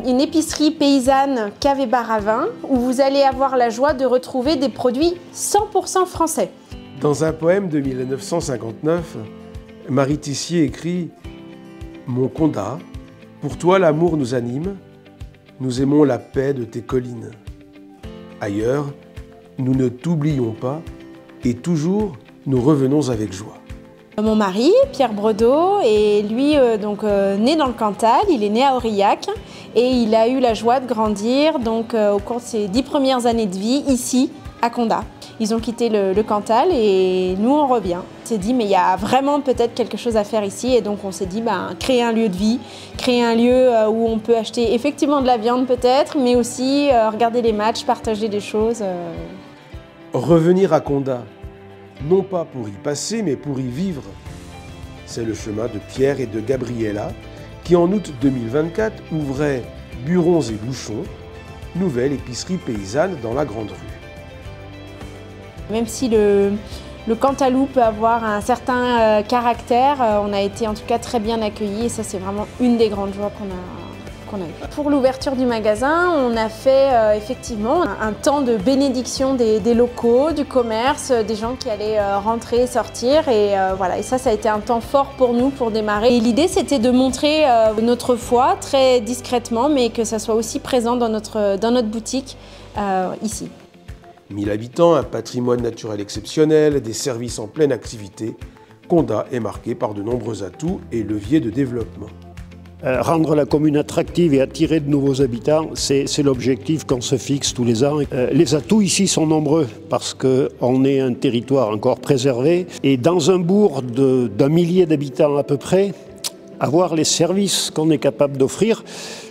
une épicerie paysanne cave et bar à vin où vous allez avoir la joie de retrouver des produits 100% français. Dans un poème de 1959, Marie Tissier écrit « Mon Condat, pour toi l'amour nous anime, nous aimons la paix de tes collines. Ailleurs, nous ne t'oublions pas et toujours nous revenons avec joie. » Mon mari, Pierre Bredeau, est lui né dans le Cantal, il est né à Aurillac et il a eu la joie de grandir au cours de ses 10 premières années de vie ici à Condat. Ils ont quitté le Cantal et nous on revient. On s'est dit mais il y a vraiment peut-être quelque chose à faire ici et donc on s'est dit créer un lieu de vie, créer un lieu où on peut acheter effectivement de la viande peut-être, mais aussi regarder les matchs, partager des choses. Revenir à Condat, non pas pour y passer, mais pour y vivre. C'est le chemin de Pierre et de Gabriella, qui en août 2024 ouvraient Burons et Bouchons, nouvelle épicerie paysanne dans la Grande Rue. Même si le Cantalou peut avoir un certain caractère, on a été en tout cas très bien accueillis et ça c'est vraiment une des grandes joies qu'on a eues. Pour l'ouverture du magasin, on a fait effectivement un temps de bénédiction des locaux, du commerce, des gens qui allaient rentrer et sortir et voilà. Et ça a été un temps fort pour nous pour démarrer. Et l'idée c'était de montrer notre foi très discrètement mais que ça soit aussi présent dans notre boutique ici. 1000 habitants, un patrimoine naturel exceptionnel, des services en pleine activité, Condat est marqué par de nombreux atouts et leviers de développement. Rendre la commune attractive et attirer de nouveaux habitants, c'est l'objectif qu'on se fixe tous les ans. Les atouts ici sont nombreux parce qu'on est un territoire encore préservé et dans un bourg d'un millier d'habitants à peu près, avoir les services qu'on est capable d'offrir,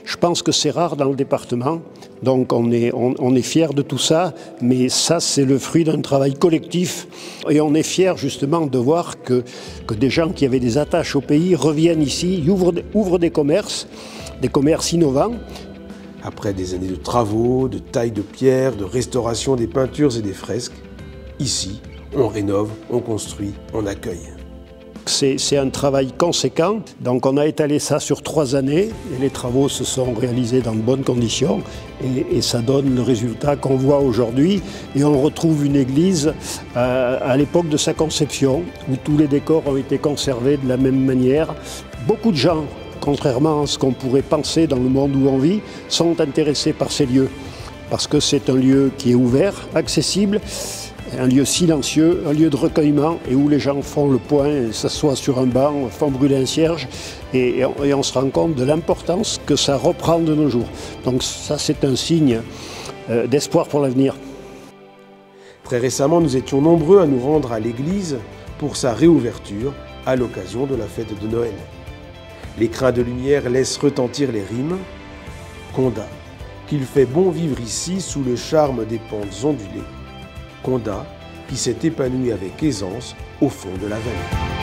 je pense que c'est rare dans le département. Donc on est fiers de tout ça, mais ça c'est le fruit d'un travail collectif. Et on est fiers justement de voir que des gens qui avaient des attaches au pays reviennent ici, ouvrent des commerces innovants. Après des années de travaux, de taille de pierre, de restauration des peintures et des fresques, ici on rénove, on construit, on accueille. C'est un travail conséquent, donc on a étalé ça sur 3 années et les travaux se sont réalisés dans de bonnes conditions et ça donne le résultat qu'on voit aujourd'hui et on retrouve une église à l'époque de sa conception où tous les décors ont été conservés de la même manière. Beaucoup de gens, contrairement à ce qu'on pourrait penser dans le monde où on vit, sont intéressés par ces lieux parce que c'est un lieu qui est ouvert, accessible, un lieu silencieux, un lieu de recueillement et où les gens font le point, s'assoient sur un banc, font brûler un cierge et on se rend compte de l'importance que ça reprend de nos jours. Donc ça c'est un signe d'espoir pour l'avenir. Très récemment, nous étions nombreux à nous rendre à l'église pour sa réouverture à l'occasion de la fête de Noël. L'écrin de lumière laisse retentir les rimes. Condat, qu'il fait bon vivre ici sous le charme des pentes ondulées. Condat qui s'est épanoui avec aisance au fond de la vallée.